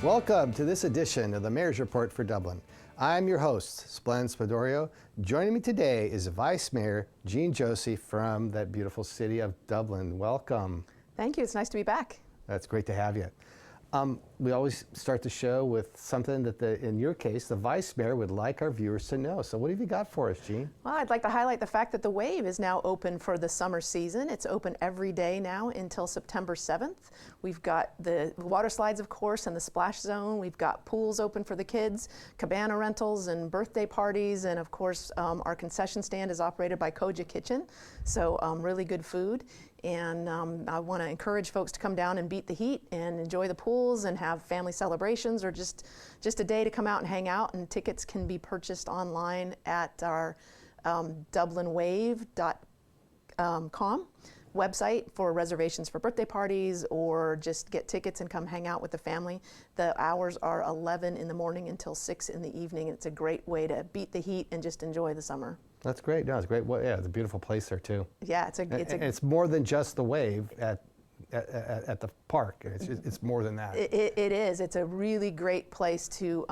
Welcome to this edition of the Mayor's Report for Dublin. I'm your host, Splen Spadorio. Joining me today is Vice Mayor Jean Josie from that beautiful city of Dublin. Welcome. Thank you. It's nice to be back. That's great to have you. We always start the show with something that, in your case, the Vice Mayor would like our viewers to know. So what have you got for us, Jean? Well, I'd like to highlight the fact that the Wave is now open for the summer season. It's open every day now until September 7th. We've got the water slides, of course, and the splash zone. We've got pools open for the kids, cabana rentals and birthday parties, and of course, our concession stand is operated by Koja Kitchen, so really good food. And I want to encourage folks to come down and beat the heat and enjoy the pools and have family celebrations, or just a day to come out and hang out. And tickets can be purchased online at our dublinwave.com website for reservations for birthday parties, or just get tickets and come hang out with the family. The hours are 11 in the morning until 6 in the evening. It's a great way to beat the heat and just enjoy the summer. That's great. No, it's great. Well, yeah, it's a beautiful place there too. Yeah, it's more than just the Wave at the park. It's more than that. It is. It's a really great place to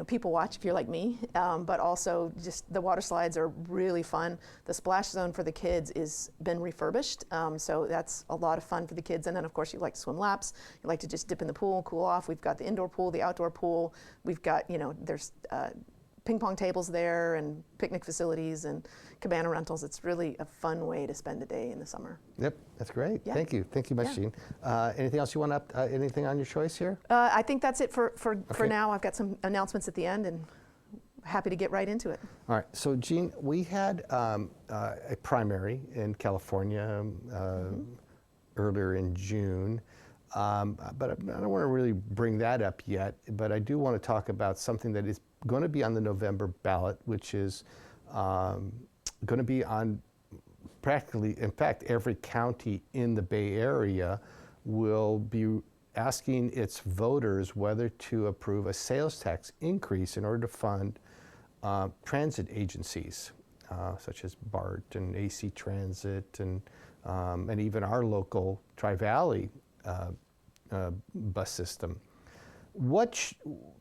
people watch if you're like me, but also just the water slides are really fun. The splash zone for the kids is been refurbished, so that's a lot of fun for the kids. And then of course you like to swim laps, you like to just dip in the pool, cool off. We've got the indoor pool, the outdoor pool. We've got, there's ping pong tables there and picnic facilities and cabana rentals. It's really a fun way to spend a day in the summer. Yep, that's great. Yeah. Thank you much, Jean. Anything else you want to anything on your choice here? I think that's it for Okay. now. I've got some announcements at the end and happy to get right into it. All right, so Jean, we had a primary in California earlier in June. But I don't want to really bring that up yet, but I do want to talk about something that is going to be on the November ballot, which is going to be on practically, in fact, every county in the Bay Area will be asking its voters whether to approve a sales tax increase in order to fund transit agencies, such as BART and AC Transit and even our local Tri-Valley bus system.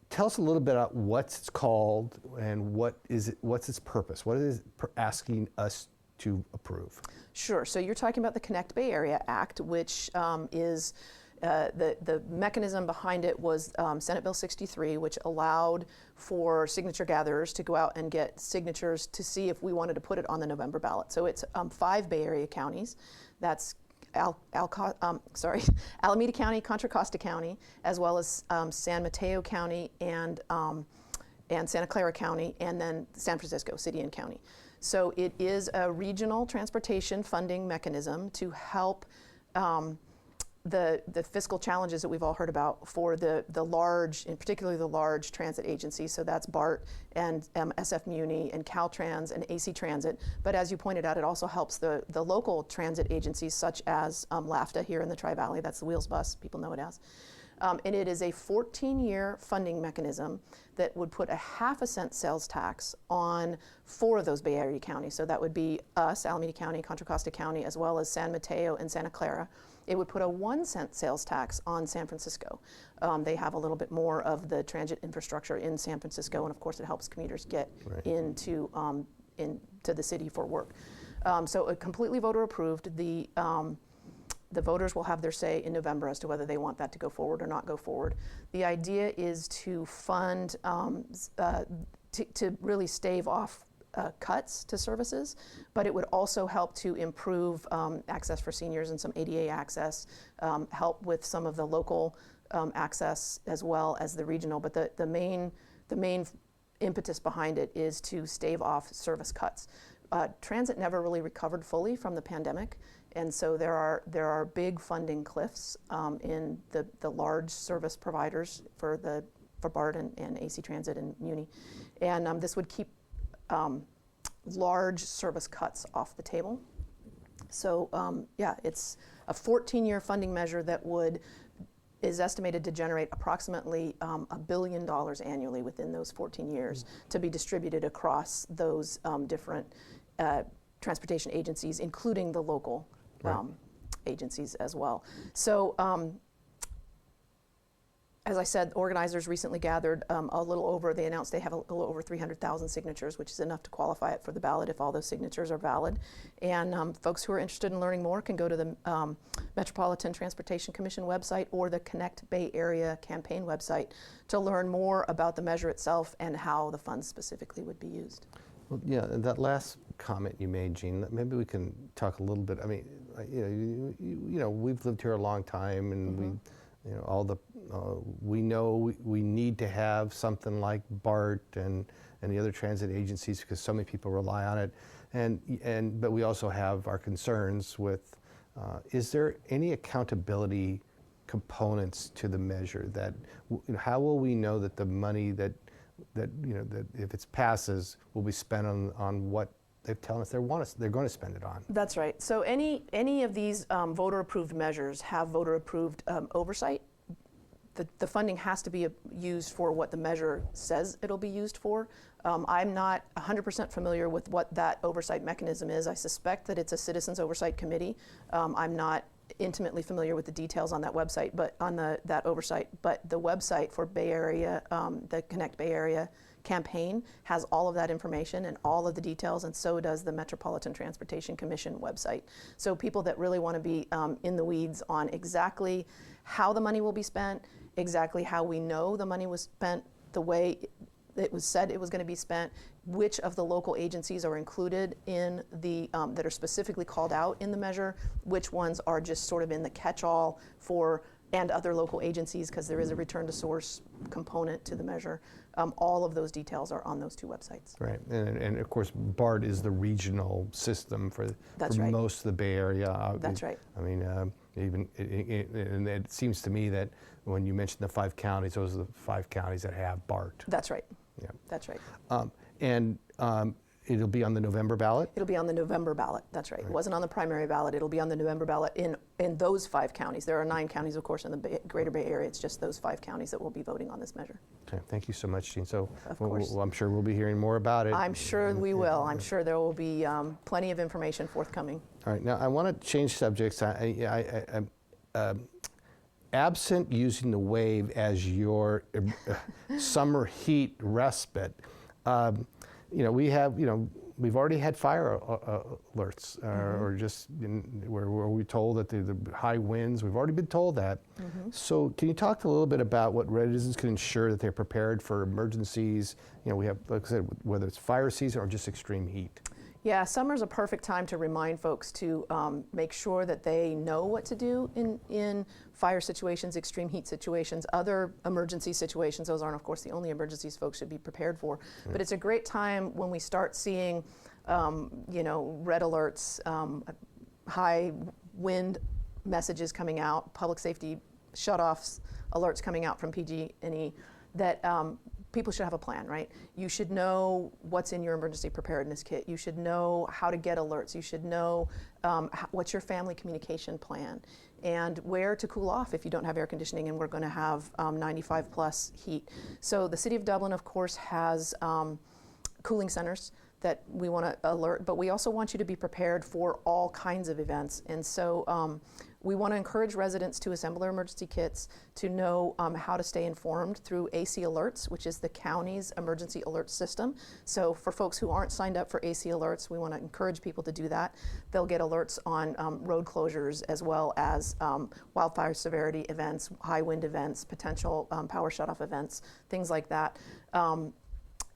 Tell us a little bit about what it's called and what's its purpose? What is it asking us to approve? Sure. So you're talking about the Connect Bay Area Act, which is the mechanism behind it was Senate Bill 63, which allowed for signature gatherers to go out and get signatures to see if we wanted to put it on the November ballot. So it's 5 Bay Area counties. That's Alameda County, Contra Costa County, as well as San Mateo County and Santa Clara County, and then San Francisco City and County. So it is a regional transportation funding mechanism to help the fiscal challenges that we've all heard about for the large, and particularly the large transit agencies. So that's BART and SF Muni and Caltrans and AC Transit. But as you pointed out, it also helps the local transit agencies such as LAFTA here in the Tri-Valley. That's the Wheels Bus, people know it as. And it is a 14-year funding mechanism that would put a 0.5 cent sales tax on 4 of those Bay Area counties. So that would be us, Alameda County, Contra Costa County, as well as San Mateo and Santa Clara. It would put a 1 cent sales tax on San Francisco. They have a little bit more of the transit infrastructure in San Francisco, and of course it helps commuters get into the city for work. So completely voter approved. The voters will have their say in November as to whether they want that to go forward or not go forward. The idea is to fund, to really stave off cuts to services, but it would also help to improve access for seniors and some ADA access, help with some of the local access as well as the regional. But the main impetus behind it is to stave off service cuts. Transit never really recovered fully from the pandemic, and so there are big funding cliffs in the large service providers for BART and AC Transit and Muni, and this would keep large service cuts off the table. So it's a 14-year funding measure that is estimated to generate approximately $1 billion annually within those 14 years to be distributed across those different transportation agencies, including the local Right. Agencies as well. So As I said, organizers recently gathered they announced they have a little over 300,000 signatures, which is enough to qualify it for the ballot if all those signatures are valid. And folks who are interested in learning more can go to the Metropolitan Transportation Commission website or the Connect Bay Area campaign website to learn more about the measure itself and how the funds specifically would be used. Well, yeah, and that last comment you made, Jean, maybe we can talk a little bit. I mean, you know, we've lived here a long time, and we, you know, all the we know we need to have something like BART and the other transit agencies because so many people rely on it, but we also have our concerns with. Is there any accountability components to the measure that? How will we know that the money that if it passes will be spent on what they've telling us they're going to spend it on? That's right. So any of these voter-approved measures have voter-approved oversight. The funding has to be used for what the measure says it'll be used for. I'm not 100% familiar with what that oversight mechanism is. I suspect that it's a citizens oversight committee. I'm not intimately familiar with the details on that website, but on that oversight. But the website for Bay Area, the Connect Bay Area campaign has all of that information and all of the details, and so does the Metropolitan Transportation Commission website. So people that really want to be in the weeds on exactly how the money will be spent, exactly how we know the money was spent the way it was said it was going to be spent, which of the local agencies are included in the, that are specifically called out in the measure, which ones are just sort of in the catch-all for, and other local agencies, because there is a return to source component to the measure. All of those details are on those two websites. Right, and of course BART is the regional system for right. most of the Bay Area. That's right. I mean, and it seems to me that when you mentioned the 5 counties, those are the 5 counties that have BART. That's right. Yeah. That's right. It'll be on the November ballot? It'll be on the November ballot. That's right. It wasn't on the primary ballot. It'll be on the November ballot in those 5 counties. There are 9 counties, of course, in the Greater Bay Area. It's just those 5 counties that will be voting on this measure. Okay. Thank you so much, Jean. So of course. I'm sure we'll be hearing more about it. I'm sure we will. I'm sure there will be plenty of information forthcoming. All right. Now, I want to change subjects. Absent using the wave as your summer heat respite, we've already had fire alerts, or just where we're told that the high winds. We've already been told that. So, can you talk a little bit about what residents can ensure that they're prepared for emergencies? We have, like I said, whether it's fire season or just extreme heat. Yeah, summer's a perfect time to remind folks to make sure that they know what to do in fire situations, extreme heat situations, other emergency situations. Those aren't, of course, the only emergencies folks should be prepared for. But it's a great time when we start seeing, red alerts, high wind messages coming out, public safety shutoffs, alerts coming out from PG&E, that people should have a plan, right? You should know what's in your emergency preparedness kit. You should know how to get alerts. You should know what's your family communication plan and where to cool off if you don't have air conditioning and we're going to have 95 plus heat. So the City of Dublin, of course, has cooling centers that we want to alert, but we also want you to be prepared for all kinds of events. And so we want to encourage residents to assemble their emergency kits, to know how to stay informed through AC Alerts, which is the county's emergency alert system. So for folks who aren't signed up for AC Alerts, we want to encourage people to do that. They'll get alerts on road closures as well as wildfire severity events, high wind events, potential power shutoff events, things like that.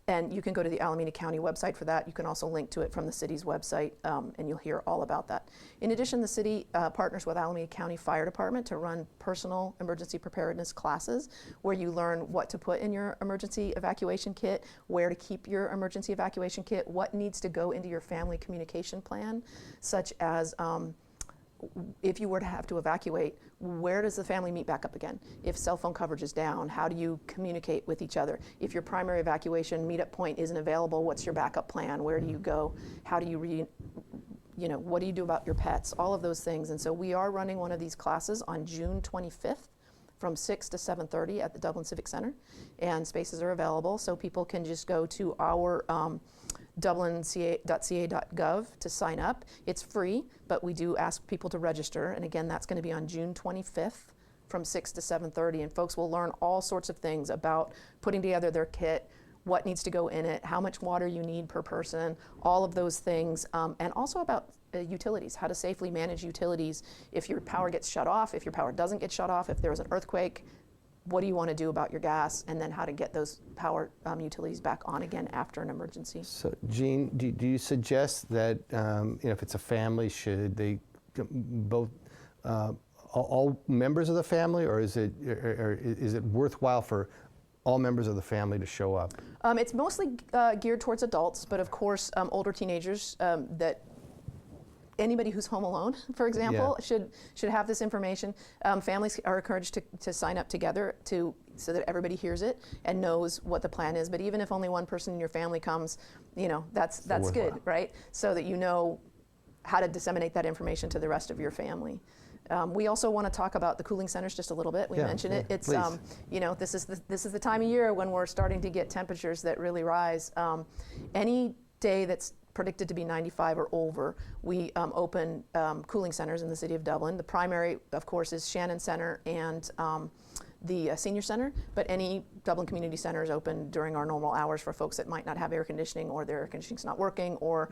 And you can go to the Alameda County website for that. You can also link to it from the city's website, and you'll hear all about that. In addition, the city partners with Alameda County Fire Department to run personal emergency preparedness classes where you learn what to put in your emergency evacuation kit, where to keep your emergency evacuation kit, what needs to go into your family communication plan, such as if you were to have to evacuate, where does the family meet back up again? If cell phone coverage is down, how do you communicate with each other? If your primary evacuation meetup point isn't available, what's your backup plan? Where do you go? How do you what do you do about your pets? All of those things. And so we are running one of these classes on June 25th from 6 to 7:30 at the Dublin Civic Center, and spaces are available, so people can just go to our dublinca.ca.gov to sign up. It's free, but we do ask people to register, and again, that's going to be on June 25th from 6 to 7:30, and folks will learn all sorts of things about putting together their kit, what needs to go in it, how much water you need per person, all of those things, and also about utilities, how to safely manage utilities if your power gets shut off, if your power doesn't get shut off, if there's an earthquake, what do you want to do about your gas, and then how to get those power utilities back on again after an emergency. So, Jean, do you suggest that if it's a family, should they both all members of the family, or is it worthwhile for all members of the family to show up? It's mostly geared towards adults, but of course, older teenagers that. Anybody who's home alone, for example, should have this information. Families are encouraged to sign up together so that everybody hears it and knows what the plan is. But even if only one person in your family comes, that's good, right? So that you know how to disseminate that information to the rest of your family. We also want to talk about the cooling centers just a little bit. We mentioned it. It's this is the time of year when we're starting to get temperatures that really rise. Any day that's predicted to be 95 or over, we open cooling centers in the city of Dublin. The primary, of course, is Shannon Center and the Senior Center, but any Dublin Community Center is open during our normal hours for folks that might not have air conditioning, or their air conditioning's not working, or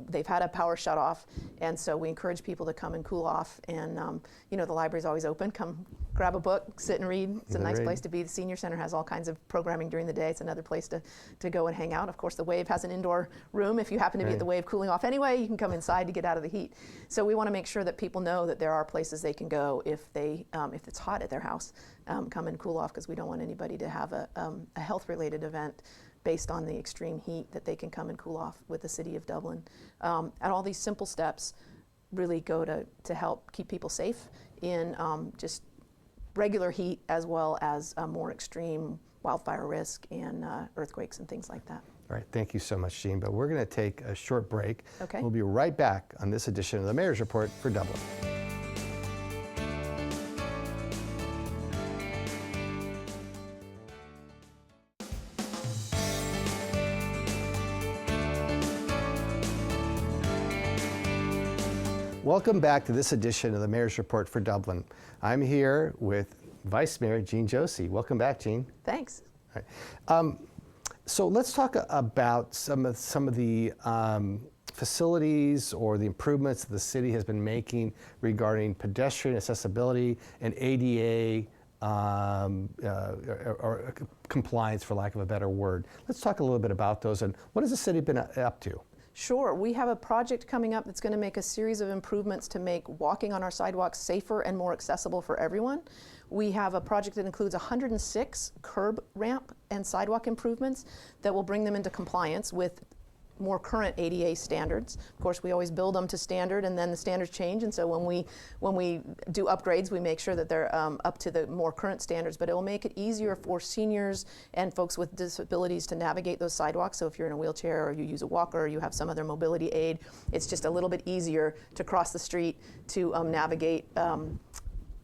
they've had a power shut off. And so we encourage people to come and cool off. And the library's always open. Come grab a book, sit and read. It's a nice place to be. The Senior Center has all kinds of programming during the day. It's another place to go and hang out. Of course, the Wave has an indoor room. If you happen to be at the Wave cooling off anyway, you can come inside to get out of the heat. So we want to make sure that people know that there are places they can go if it's hot at their house. Come and cool off, because we don't want anybody to have a health-related event based on the extreme heat, that they can come and cool off with the city of Dublin. And all these simple steps really go to help keep people safe in just regular heat, as well as more extreme wildfire risk and earthquakes and things like that. All right, thank you so much, Jean. But we're going to take a short break. Okay. We'll be right back on this edition of the Mayor's Report for Dublin. Welcome back to this edition of the Mayor's Report for Dublin. I'm here with Vice Mayor Jean Josie. Welcome back, Jean. Thanks. All right. So let's talk about some of the facilities or the improvements the city has been making regarding pedestrian accessibility and ADA or compliance, for lack of a better word. Let's talk a little bit about those, and what has the city been up to? Sure. We have a project coming up that's going to make a series of improvements to make walking on our sidewalks safer and more accessible for everyone. We have a project that includes 106 curb ramp and sidewalk improvements that will bring them into compliance with more current ADA standards. Of course, we always build them to standard, and then the standards change, and so when we do upgrades, we make sure that they're up to the more current standards. But it will make it easier for seniors and folks with disabilities to navigate those sidewalks. So if you're in a wheelchair, or you use a walker, or you have some other mobility aid, it's just a little bit easier to cross the street, to navigate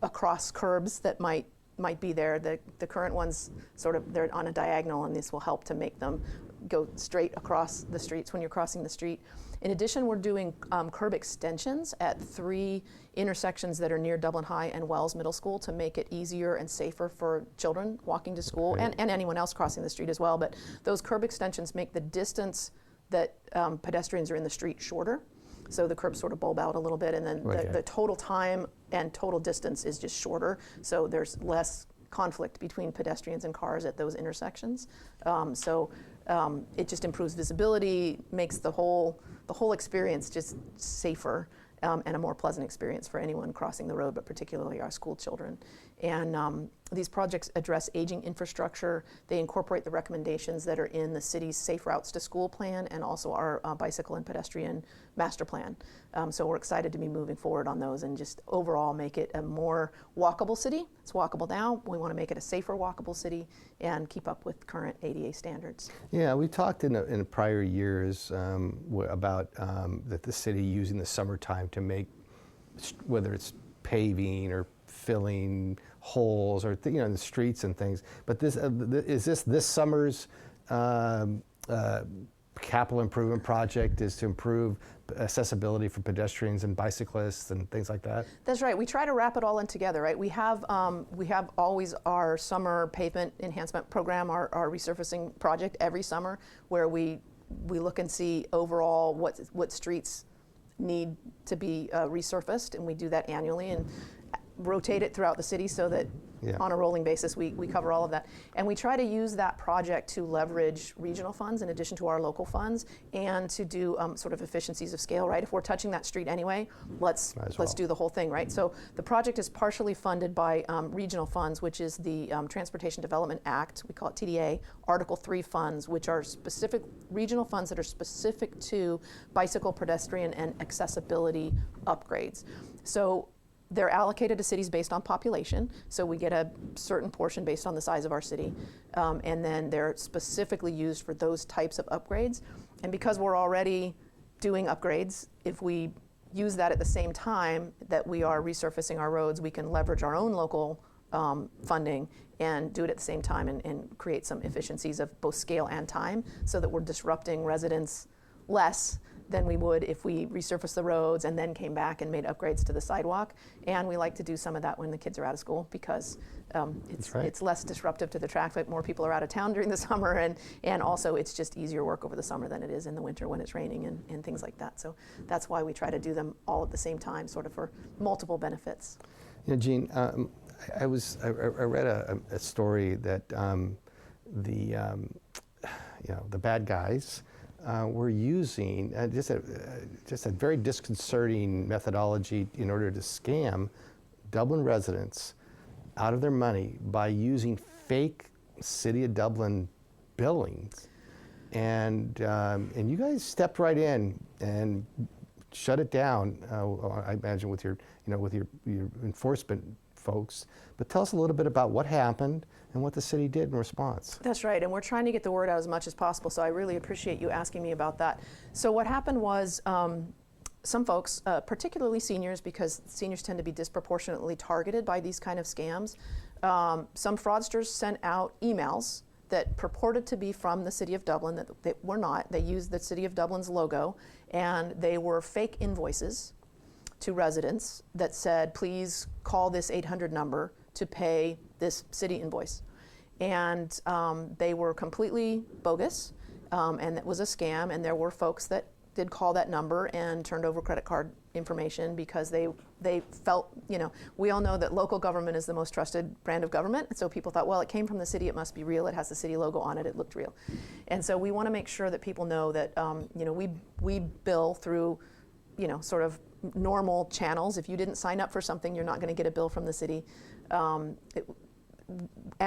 across curbs that might be there. The current ones, they're on a diagonal, and this will help to make them go straight across the streets when you're crossing the street. In addition, we're doing curb extensions at 3 intersections that are near Dublin High and Wells Middle School to make it easier and safer for children walking to school, and anyone else crossing the street as well. But those curb extensions make the distance that pedestrians are in the street shorter. So the curbs sort of bulb out a little bit, and then the total time and total distance is just shorter. So there's less conflict between pedestrians and cars at those intersections. It just improves visibility, makes the whole experience just safer, and a more pleasant experience for anyone crossing the road, but particularly our school children. And these projects address aging infrastructure. They incorporate the recommendations that are in the city's Safe Routes to School plan, and also our bicycle and pedestrian master plan. So we're excited to be moving forward on those, and just overall make it a more walkable city. It's walkable now. We want to make it a safer, walkable city, and keep up with current ADA standards. Yeah, we talked in prior years about that the city using the summertime to make, whether it's paving or filling holes or in the streets and things. But this is this summer's capital improvement project is to improve accessibility for pedestrians and bicyclists and things like that? That's right. We try to wrap it all in together, right? We have always our summer pavement enhancement program, our resurfacing project every summer, where we look and see overall what streets need to be resurfaced, and we do that annually and rotate it throughout the city so that on a rolling basis we cover all of that. And we try to use that project to leverage regional funds in addition to our local funds, and to do sort of efficiencies of scale, right? If we're touching that street anyway, let's do the whole thing, right? So the project is partially funded by regional funds, which is the Transportation Development Act, we call it TDA, Article 3 funds, which are specific regional funds that are specific to bicycle, pedestrian, and accessibility upgrades. So they're allocated to cities based on population, so we get a certain portion based on the size of our city, and then they're specifically used for those types of upgrades. And because we're already doing upgrades, if we use that at the same time that we are resurfacing our roads, we can leverage our own local funding and do it at the same time, and create some efficiencies of both scale and time, so that we're disrupting residents less than we would if we resurfaced the roads and then came back and made upgrades to the sidewalk. And we like to do some of that when the kids are out of school, because it's less disruptive to the traffic. More people are out of town during the summer, and also it's just easier work over the summer than it is in the winter when it's raining and things like that. So that's why we try to do them all at the same time, sort of for multiple benefits. You know, Jean, I read a story that the bad guys were using just a very disconcerting methodology in order to scam Dublin residents out of their money by using fake City of Dublin billings, and you guys stepped right in and shut it down. I imagine with your enforcement folks. But tell us a little bit about what happened and what the city did in response. That's right, and we're trying to get the word out as much as possible, so I really appreciate you asking me about that. So what happened was some folks, particularly seniors, because seniors tend to be disproportionately targeted by these kind of scams, some fraudsters sent out emails that purported to be from the City of Dublin that were not. They used the City of Dublin's logo, and they were fake invoices to residents that said, please call this 800 number to pay this city invoice. And they were completely bogus, and it was a scam, and there were folks that did call that number and turned over credit card information because they felt, we all know that local government is the most trusted brand of government, so people thought, well, it came from the city, it must be real, it has the city logo on it, it looked real. And so we want to make sure that people know that we bill through sort of normal channels. If you didn't sign up for something, you're not going to get a bill from the city. And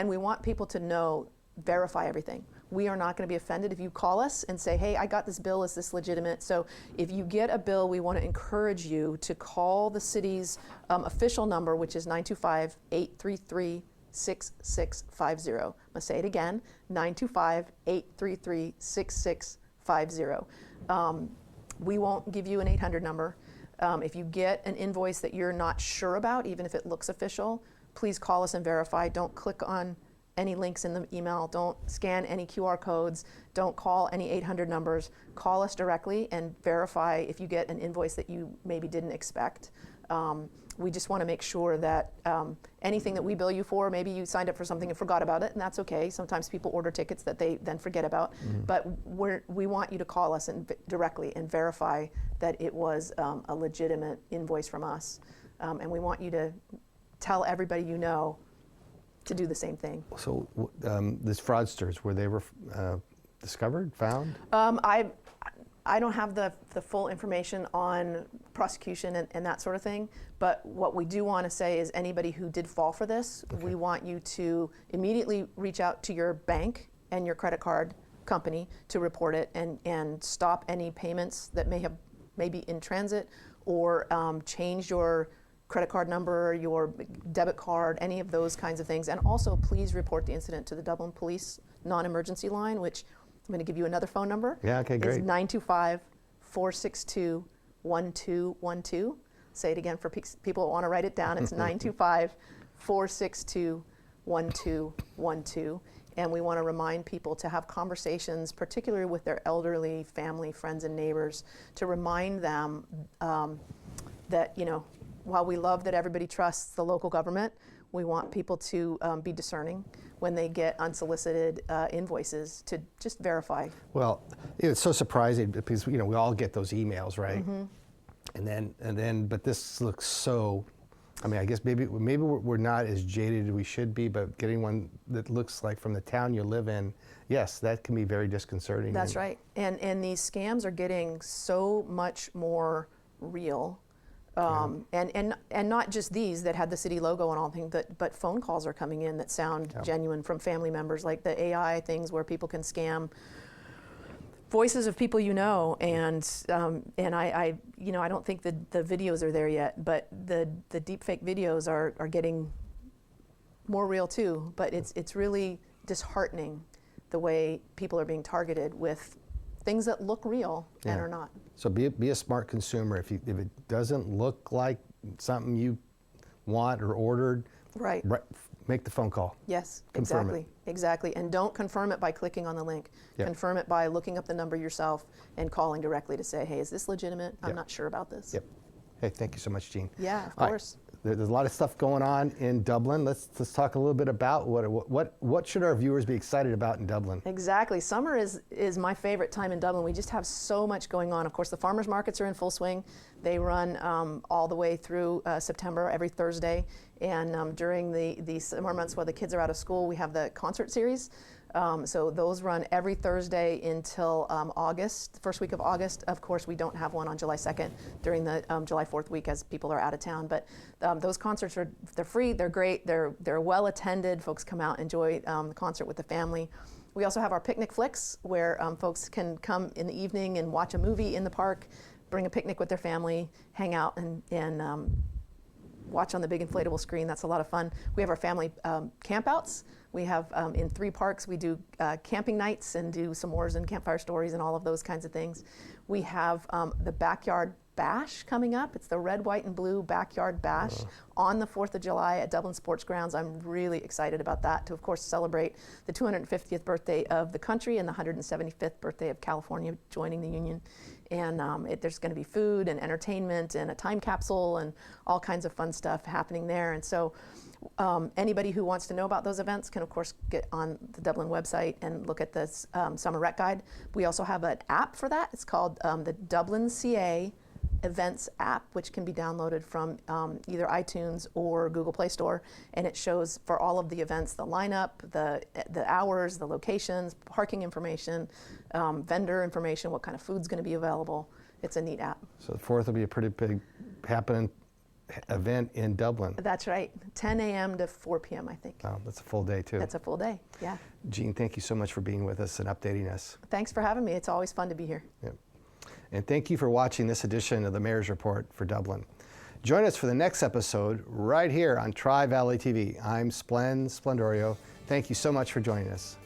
we want people to know, verify everything. We are not going to be offended if you call us and say, hey, I got this bill, is this legitimate? So if you get a bill, we want to encourage you to call the city's official number, which is 925-833-6650. I'm going to say it again, 925-833-6650. We won't give you an 800 number. If you get an invoice that you're not sure about, even if it looks official, please call us and verify. Don't click on any links in the email. Don't scan any QR codes. Don't call any 800 numbers. Call us directly and verify if you get an invoice that you maybe didn't expect. We just want to make sure that anything that we bill you for, maybe you signed up for something and forgot about it, and that's okay. Sometimes people order tickets that they then forget about. Mm-hmm. But we want you to call us directly and verify that it was a legitimate invoice from us. And we want you to tell everybody you know to do the same thing. So these fraudsters, were they discovered, found? I don't have the full information on prosecution and that sort of thing, but what we do want to say is anybody who did fall for this, we want you to immediately reach out to your bank and your credit card company to report it and stop any payments that may be in transit, or change your credit card number, your debit card, any of those kinds of things. And also please report the incident to the Dublin Police non-emergency line, which I'm going to give you another phone number. Yeah, okay, great. It's 925-462-1212. Say it again for people who want to write it down. It's 925-462-1212. And we want to remind people to have conversations, particularly with their elderly family, friends, and neighbors, to remind them that, while we love that everybody trusts the local government, we want people to be discerning when they get unsolicited invoices to just verify. Well, it's so surprising because we all get those emails, right? And then, but this looks so. I mean, I guess maybe we're not as jaded as we should be, but getting one that looks like from the town you live in, yes, that can be very disconcerting. That's right. And these scams are getting so much more real. And not just these that had the city logo and all things, but phone calls are coming in that sound genuine from family members, like the AI things where people can scam voices of people and I don't think the videos are there yet, but the deep fake videos are getting more real too. But it's really disheartening the way people are being targeted with things that look real and are not. So be a smart consumer. If it doesn't look like something you want or ordered, right, make the phone call. Yes, Confirm exactly. And don't confirm it by clicking on the link. Confirm it by looking up the number yourself and calling directly to say, hey, is this legitimate? I'm not sure about this. Yep. Hey, thank you so much, Jean. Yeah, of course. Right. There's a lot of stuff going on in Dublin. Let's talk a little bit about what should our viewers be excited about in Dublin? Exactly. Summer is my favorite time in Dublin. We just have so much going on. Of course, the farmers markets are in full swing. They run all the way through September, every Thursday. And during the summer months while the kids are out of school, we have the concert series. So those run every Thursday until August, the first week of August. Of course, we don't have one on July 2nd during the July 4th week as people are out of town. But those concerts they're free, they're great, they're well attended. Folks come out, enjoy the concert with the family. We also have our picnic flicks where folks can come in the evening and watch a movie in the park, bring a picnic with their family, hang out and watch on the big inflatable screen. That's a lot of fun. We have our family campouts. We have in 3 parks, we do camping nights and do s'mores and campfire stories and all of those kinds of things. We have the Backyard Bash coming up. It's the red, white, and blue Backyard Bash on the 4th of July at Dublin Sports Grounds. I'm really excited about that to, of course, celebrate the 250th birthday of the country and the 175th birthday of California joining the Union. And there's going to be food and entertainment and a time capsule and all kinds of fun stuff happening there. And so anybody who wants to know about those events can, of course, get on the Dublin website and look at this Summer Rec Guide. We also have an app for that. It's called the Dublin CA Events app, which can be downloaded from either iTunes or Google Play Store, and it shows for all of the events the lineup, the hours, the locations, parking information, vendor information, what kind of food's going to be available. It's a neat app. So the 4th will be a pretty big happening event in Dublin. That's right, 10 a.m. to 4 p.m. I think. Wow, that's a full day too. That's a full day, yeah. Jean, thank you so much for being with us and updating us. Thanks for having me. It's always fun to be here. Yep. And thank you for watching this edition of the Mayor's Report for Dublin. Join us for the next episode right here on Tri-Valley TV. I'm Splendorio. Thank you so much for joining us.